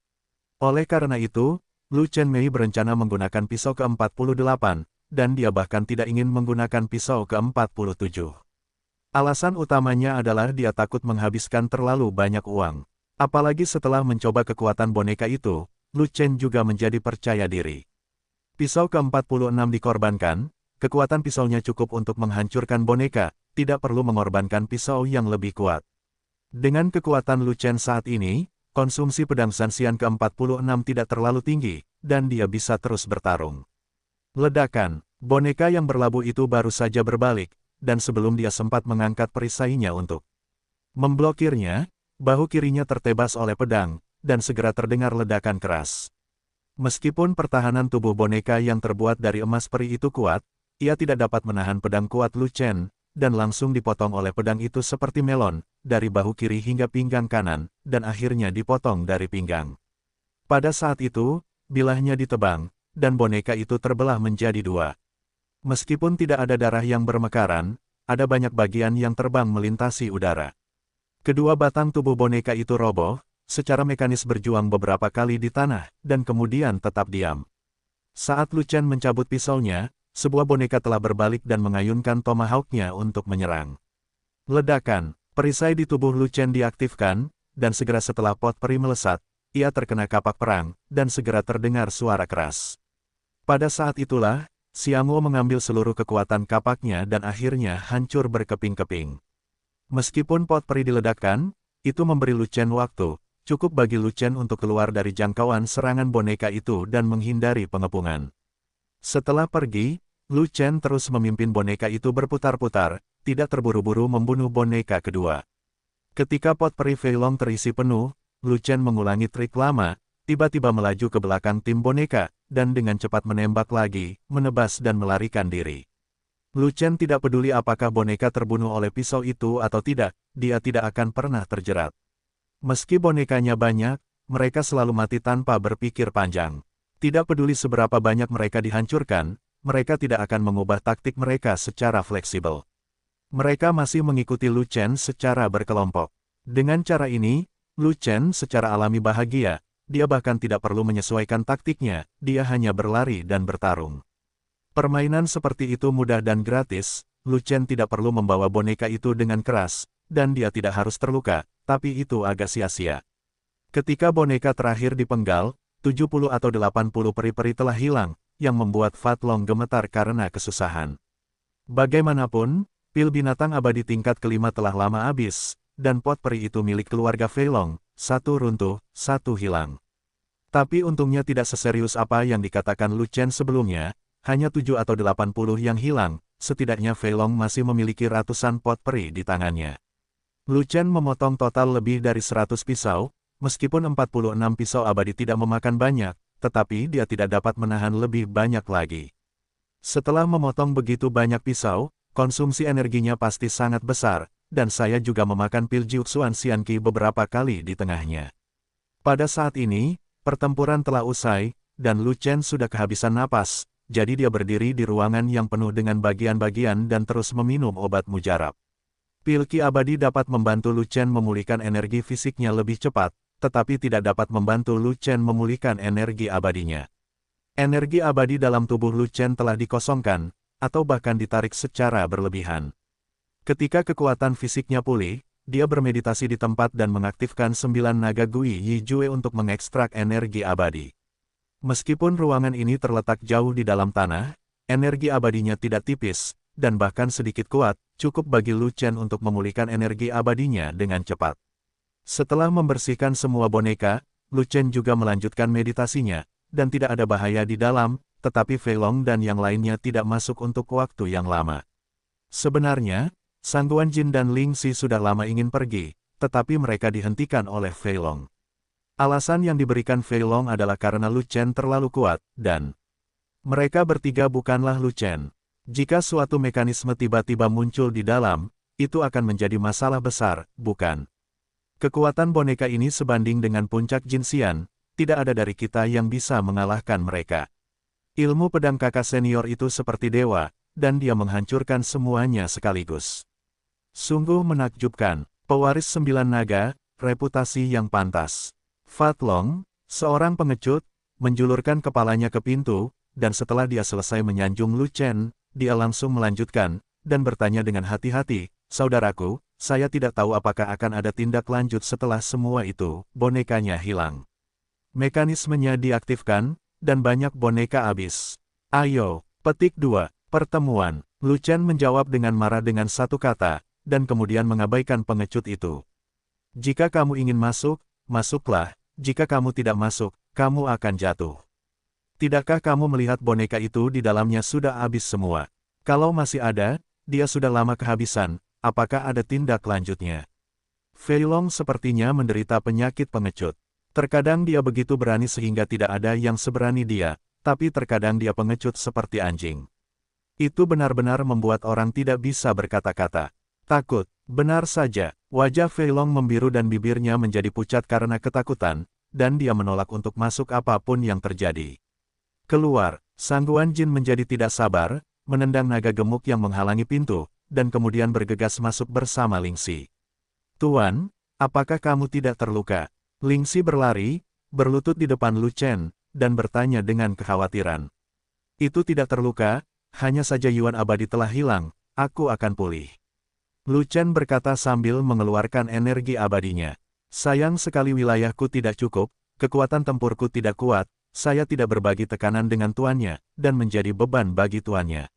Oleh karena itu, Lu Chen Mei berencana menggunakan pisau ke-48, dan dia bahkan tidak ingin menggunakan pisau ke-47. Alasan utamanya adalah dia takut menghabiskan terlalu banyak uang. Apalagi setelah mencoba kekuatan boneka itu, Lu Chen juga menjadi percaya diri. Pisau ke-46 dikorbankan, kekuatan pisaunya cukup untuk menghancurkan boneka, tidak perlu mengorbankan pisau yang lebih kuat. Dengan kekuatan Lu Chen saat ini, konsumsi pedang Sanxian ke-46 tidak terlalu tinggi, dan dia bisa terus bertarung. Ledakan, boneka yang berlabuh itu baru saja berbalik, dan sebelum dia sempat mengangkat perisainya untuk memblokirnya, bahu kirinya tertebas oleh pedang, dan segera terdengar ledakan keras. Meskipun pertahanan tubuh boneka yang terbuat dari emas peri itu kuat, ia tidak dapat menahan pedang kuat Lu Chen, dan langsung dipotong oleh pedang itu seperti melon, dari bahu kiri hingga pinggang kanan, dan akhirnya dipotong dari pinggang. Pada saat itu, bilahnya ditebang, dan boneka itu terbelah menjadi dua. Meskipun tidak ada darah yang bermekaran, ada banyak bagian yang terbang melintasi udara. Kedua batang tubuh boneka itu roboh, secara mekanis berjuang beberapa kali di tanah, dan kemudian tetap diam. Saat Lu Chen mencabut pisaunya, sebuah boneka telah berbalik dan mengayunkan tomahawk-nya untuk menyerang. Ledakan, perisai di tubuh Lu Chen diaktifkan, dan segera setelah pot peri melesat, ia terkena kapak perang, dan segera terdengar suara keras. Pada saat itulah, Xiangwo mengambil seluruh kekuatan kapaknya dan akhirnya hancur berkeping-keping. Meskipun pot peri diledakkan, itu memberi Lu Chen waktu, cukup bagi Lu Chen untuk keluar dari jangkauan serangan boneka itu dan menghindari pengepungan. Setelah pergi, Lu Chen terus memimpin boneka itu berputar-putar, tidak terburu-buru membunuh boneka kedua. Ketika pot peri Fei Long terisi penuh, Lu Chen mengulangi trik lama, tiba-tiba melaju ke belakang tim boneka, dan dengan cepat menembak lagi, menebas dan melarikan diri. Lu Chen tidak peduli apakah boneka terbunuh oleh pisau itu atau tidak, dia tidak akan pernah terjerat. Meski bonekanya banyak, mereka selalu mati tanpa berpikir panjang. Tidak peduli seberapa banyak mereka dihancurkan, mereka tidak akan mengubah taktik mereka secara fleksibel. Mereka masih mengikuti Lu Chen secara berkelompok. Dengan cara ini, Lu Chen secara alami bahagia, dia bahkan tidak perlu menyesuaikan taktiknya, dia hanya berlari dan bertarung. Permainan seperti itu mudah dan gratis, Lu Chen tidak perlu membawa boneka itu dengan keras, dan dia tidak harus terluka, tapi itu agak sia-sia. Ketika boneka terakhir dipenggal, 70 atau 80 peri-peri telah hilang, yang membuat Fat Long gemetar karena kesusahan. Bagaimanapun, pil binatang abadi tingkat kelima telah lama habis, dan pot peri itu milik keluarga Fei Long, satu runtuh, satu hilang. Tapi untungnya tidak seserius apa yang dikatakan Lu Chen sebelumnya, hanya 7 atau 80 yang hilang, setidaknya Fei Long masih memiliki ratusan pot peri di tangannya. Lu Chen memotong total lebih dari 100 pisau, meskipun 46 pisau abadi tidak memakan banyak, tetapi dia tidak dapat menahan lebih banyak lagi. Setelah memotong begitu banyak pisau, konsumsi energinya pasti sangat besar, dan saya juga memakan pil Jiuxuan Xianqi beberapa kali di tengahnya. Pada saat ini, pertempuran telah usai, dan Lu Chen sudah kehabisan napas, jadi dia berdiri di ruangan yang penuh dengan bagian-bagian dan terus meminum obat mujarab. Pil Qi abadi dapat membantu Lu Chen memulihkan energi fisiknya lebih cepat, tetapi tidak dapat membantu Lu Chen memulihkan energi abadinya. Energi abadi dalam tubuh Lu Chen telah dikosongkan, atau bahkan ditarik secara berlebihan. Ketika kekuatan fisiknya pulih, dia bermeditasi di tempat dan mengaktifkan 9 naga Gui Yi Jue untuk mengekstrak energi abadi. Meskipun ruangan ini terletak jauh di dalam tanah, energi abadinya tidak tipis, dan bahkan sedikit kuat, cukup bagi Lu Chen untuk memulihkan energi abadinya dengan cepat. Setelah membersihkan semua boneka, Lu Chen juga melanjutkan meditasinya, dan tidak ada bahaya di dalam, tetapi Fei Long dan yang lainnya tidak masuk untuk waktu yang lama. Sebenarnya, Sang Guan Jin dan Ling Xi sudah lama ingin pergi, tetapi mereka dihentikan oleh Fei Long. Alasan yang diberikan Fei Long adalah karena Lu Chen terlalu kuat, dan mereka bertiga bukanlah Lu Chen. Jika suatu mekanisme tiba-tiba muncul di dalam, itu akan menjadi masalah besar, bukan? Kekuatan boneka ini sebanding dengan puncak Jin Xian, tidak ada dari kita yang bisa mengalahkan mereka. Ilmu pedang kakak senior itu seperti dewa, dan dia menghancurkan semuanya sekaligus. Sungguh menakjubkan, pewaris 9 naga, reputasi yang pantas. Fat Long, seorang pengecut, menjulurkan kepalanya ke pintu, dan setelah dia selesai menyanjung Lu Chen, dia langsung melanjutkan, dan bertanya dengan hati-hati, "Saudaraku, saya tidak tahu apakah akan ada tindak lanjut setelah semua itu." Bonekanya hilang. Mekanismenya diaktifkan, dan banyak boneka habis. "Ayo, petik 2, pertemuan." Lu Chen menjawab dengan marah dengan satu kata, dan kemudian mengabaikan pengecut itu. "Jika kamu ingin masuk, masuklah. Jika kamu tidak masuk, kamu akan jatuh. Tidakkah kamu melihat boneka itu di dalamnya sudah habis semua? Kalau masih ada, dia sudah lama kehabisan, apakah ada tindak lanjutnya?" Fei Long sepertinya menderita penyakit pengecut. Terkadang dia begitu berani sehingga tidak ada yang seberani dia, tapi terkadang dia pengecut seperti anjing. Itu benar-benar membuat orang tidak bisa berkata-kata. Takut, benar saja. Wajah Fei Long membiru dan bibirnya menjadi pucat karena ketakutan, dan dia menolak untuk masuk apapun yang terjadi. Keluar, Sang Guan Jin menjadi tidak sabar, menendang naga gemuk yang menghalangi pintu, dan kemudian bergegas masuk bersama Ling Xi. "Tuan, apakah kamu tidak terluka?" Ling Xi berlari, berlutut di depan Lu Chen, dan bertanya dengan kekhawatiran. "Itu tidak terluka, hanya saja Yuan abadi telah hilang, aku akan pulih." Lu Chen berkata sambil mengeluarkan energi abadinya. "Sayang sekali wilayahku tidak cukup, kekuatan tempurku tidak kuat, saya tidak berbagi tekanan dengan tuannya, dan menjadi beban bagi tuannya."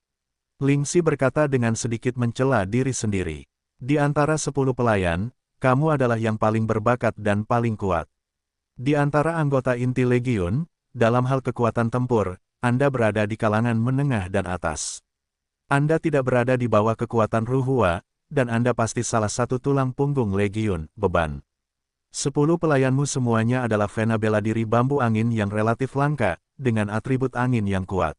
Ling Xi berkata dengan sedikit mencela diri sendiri. "Di antara 10 pelayan, kamu adalah yang paling berbakat dan paling kuat. Di antara anggota inti Legiun, dalam hal kekuatan tempur, Anda berada di kalangan menengah dan atas. Anda tidak berada di bawah kekuatan Ruhua, dan Anda pasti salah satu tulang punggung Legiun, beban. 10 pelayanmu semuanya adalah vena bela diri bambu angin yang relatif langka, dengan atribut angin yang kuat.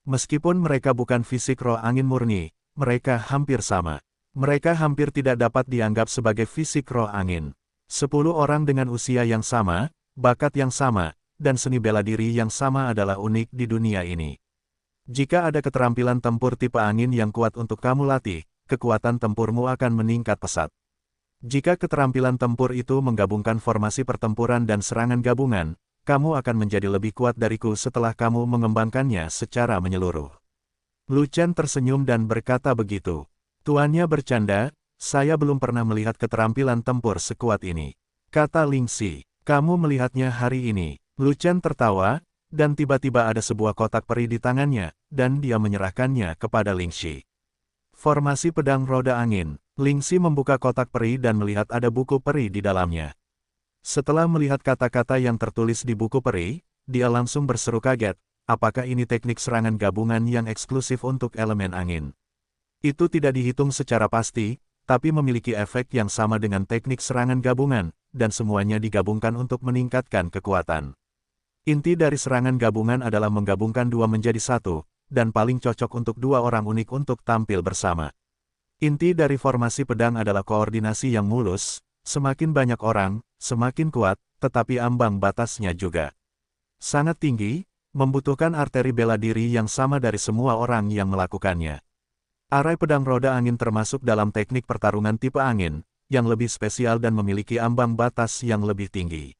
Meskipun mereka bukan fisik roh angin murni, mereka hampir sama. Mereka hampir tidak dapat dianggap sebagai fisik roh angin. 10 orang dengan usia yang sama, bakat yang sama, dan seni bela diri yang sama adalah unik di dunia ini. Jika ada keterampilan tempur tipe angin yang kuat untuk kamu latih, kekuatan tempurmu akan meningkat pesat. Jika keterampilan tempur itu menggabungkan formasi pertempuran dan serangan gabungan, kamu akan menjadi lebih kuat dariku setelah kamu mengembangkannya secara menyeluruh." Lu Chen tersenyum dan berkata begitu. "Tuannya bercanda, saya belum pernah melihat keterampilan tempur sekuat ini," kata Ling Xi. "Kamu melihatnya hari ini." Lu Chen tertawa, dan tiba-tiba ada sebuah kotak peri di tangannya, dan dia menyerahkannya kepada Ling Xi. Formasi pedang roda angin. Ling Xi membuka kotak peri dan melihat ada buku peri di dalamnya. Setelah melihat kata-kata yang tertulis di buku peri, dia langsung berseru kaget, apakah ini teknik serangan gabungan yang eksklusif untuk elemen angin? Itu tidak dihitung secara pasti, tapi memiliki efek yang sama dengan teknik serangan gabungan, dan semuanya digabungkan untuk meningkatkan kekuatan. Inti dari serangan gabungan adalah menggabungkan dua menjadi satu, dan paling cocok untuk dua orang unik untuk tampil bersama. Inti dari formasi pedang adalah koordinasi yang mulus, semakin banyak orang, semakin kuat, tetapi ambang batasnya juga sangat tinggi, membutuhkan arteri bela diri yang sama dari semua orang yang melakukannya. Arai pedang roda angin termasuk dalam teknik pertarungan tipe angin, yang lebih spesial dan memiliki ambang batas yang lebih tinggi.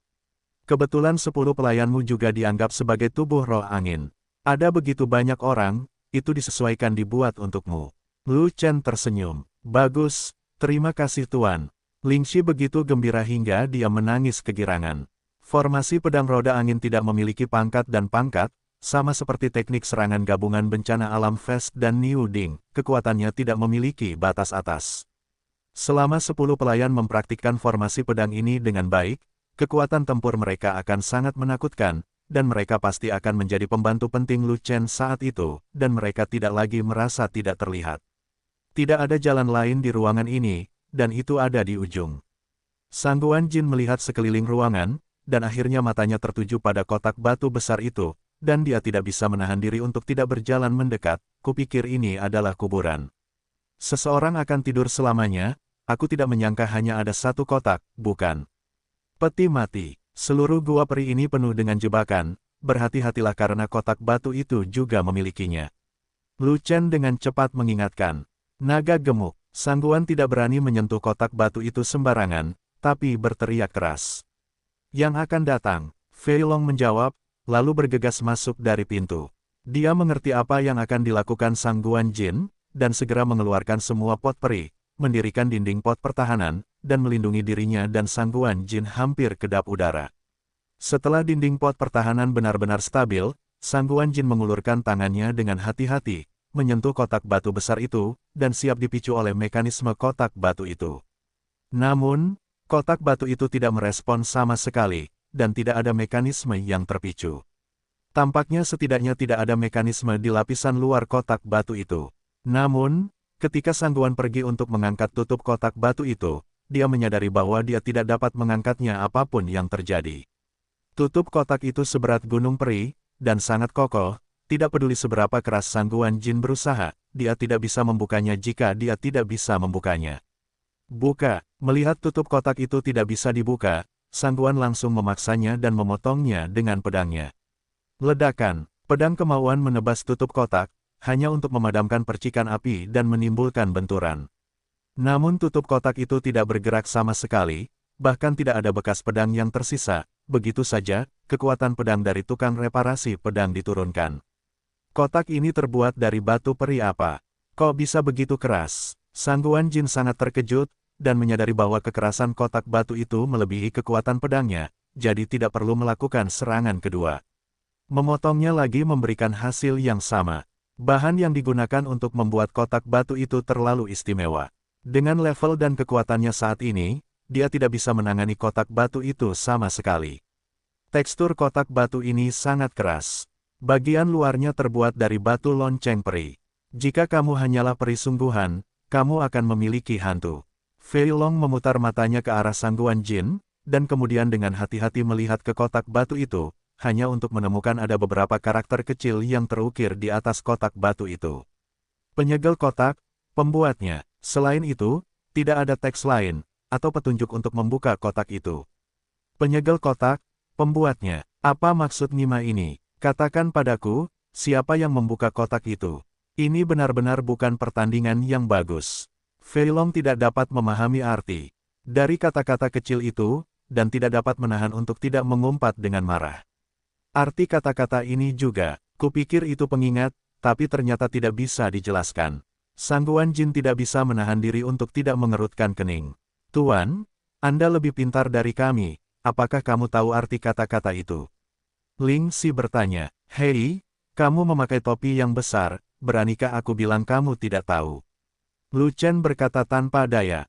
Kebetulan 10 pelayanmu juga dianggap sebagai tubuh roh angin. Ada begitu banyak orang, itu disesuaikan dibuat untukmu. Lu Chen tersenyum. "Bagus, terima kasih Tuan." Ling Xi begitu gembira hingga dia menangis kegirangan. Formasi pedang roda angin tidak memiliki pangkat dan pangkat, sama seperti teknik serangan gabungan bencana alam Fast dan Niu Ding, kekuatannya tidak memiliki batas atas. Selama 10 pelayan mempraktikkan formasi pedang ini dengan baik, kekuatan tempur mereka akan sangat menakutkan, dan mereka pasti akan menjadi pembantu penting Lu Chen saat itu, dan mereka tidak lagi merasa tidak terlihat. Tidak ada jalan lain di ruangan ini, dan itu ada di ujung. Sang Guanjin melihat sekeliling ruangan, dan akhirnya matanya tertuju pada kotak batu besar itu, dan dia tidak bisa menahan diri untuk tidak berjalan mendekat. Kupikir ini adalah kuburan. Seseorang akan tidur selamanya, aku tidak menyangka hanya ada satu kotak, bukan? Peti mati. Seluruh gua peri ini penuh dengan jebakan, berhati-hatilah karena kotak batu itu juga memilikinya. Lu Chen dengan cepat mengingatkan. Naga gemuk, Sang Guan tidak berani menyentuh kotak batu itu sembarangan, tapi berteriak keras. Yang akan datang, Fei Long menjawab, lalu bergegas masuk dari pintu. Dia mengerti apa yang akan dilakukan Sang Guanjin, dan segera mengeluarkan semua pot peri, mendirikan dinding pot pertahanan, dan melindungi dirinya dan Sang Guanjin hampir kedap udara. Setelah dinding pot pertahanan benar-benar stabil, Sang Guanjin mengulurkan tangannya dengan hati-hati, menyentuh kotak batu besar itu, dan siap dipicu oleh mekanisme kotak batu itu. Namun, kotak batu itu tidak merespon sama sekali, dan tidak ada mekanisme yang terpicu. Tampaknya setidaknya tidak ada mekanisme di lapisan luar kotak batu itu. Namun, ketika Sang Guan pergi untuk mengangkat tutup kotak batu itu, dia menyadari bahwa dia tidak dapat mengangkatnya apapun yang terjadi. Tutup kotak itu seberat gunung peri, dan sangat kokoh, tidak peduli seberapa keras Sang Guanjin berusaha, dia tidak bisa membukanya jika dia tidak bisa membukanya. Buka, melihat tutup kotak itu tidak bisa dibuka, Sang Guan langsung memaksanya dan memotongnya dengan pedangnya. Ledakan, pedang kemauan menebas tutup kotak, hanya untuk memadamkan percikan api dan menimbulkan benturan. Namun tutup kotak itu tidak bergerak sama sekali, bahkan tidak ada bekas pedang yang tersisa, begitu saja, kekuatan pedang dari tukang reparasi pedang diturunkan. Kotak ini terbuat dari batu peri apa? Kok bisa begitu keras? Sang Guanjin sangat terkejut, dan menyadari bahwa kekerasan kotak batu itu melebihi kekuatan pedangnya, jadi tidak perlu melakukan serangan kedua. Memotongnya lagi memberikan hasil yang sama. Bahan yang digunakan untuk membuat kotak batu itu terlalu istimewa. Dengan level dan kekuatannya saat ini, dia tidak bisa menangani kotak batu itu sama sekali. Tekstur kotak batu ini sangat keras. Bagian luarnya terbuat dari batu lonceng peri. Jika kamu hanyalah peri sungguhan, kamu akan memiliki hantu. Fei Long memutar matanya ke arah Sang Guanjin, dan kemudian dengan hati-hati melihat ke kotak batu itu, hanya untuk menemukan ada beberapa karakter kecil yang terukir di atas kotak batu itu. Penyegel kotak, pembuatnya. Selain itu, tidak ada teks lain, atau petunjuk untuk membuka kotak itu. Penyegel kotak, pembuatnya. Apa maksud Nima ini? Katakan padaku, siapa yang membuka kotak itu? Ini benar-benar bukan pertandingan yang bagus. Fei Long tidak dapat memahami arti dari kata-kata kecil itu, dan tidak dapat menahan untuk tidak mengumpat dengan marah. Arti kata-kata ini juga, kupikir itu pengingat, tapi ternyata tidak bisa dijelaskan. Sang Guanjin tidak bisa menahan diri untuk tidak mengerutkan kening. Tuan, Anda lebih pintar dari kami, apakah kamu tahu arti kata-kata itu? Ling Xi bertanya, hei, kamu memakai topi yang besar, beranikah aku bilang kamu tidak tahu? Lu Chen berkata tanpa daya,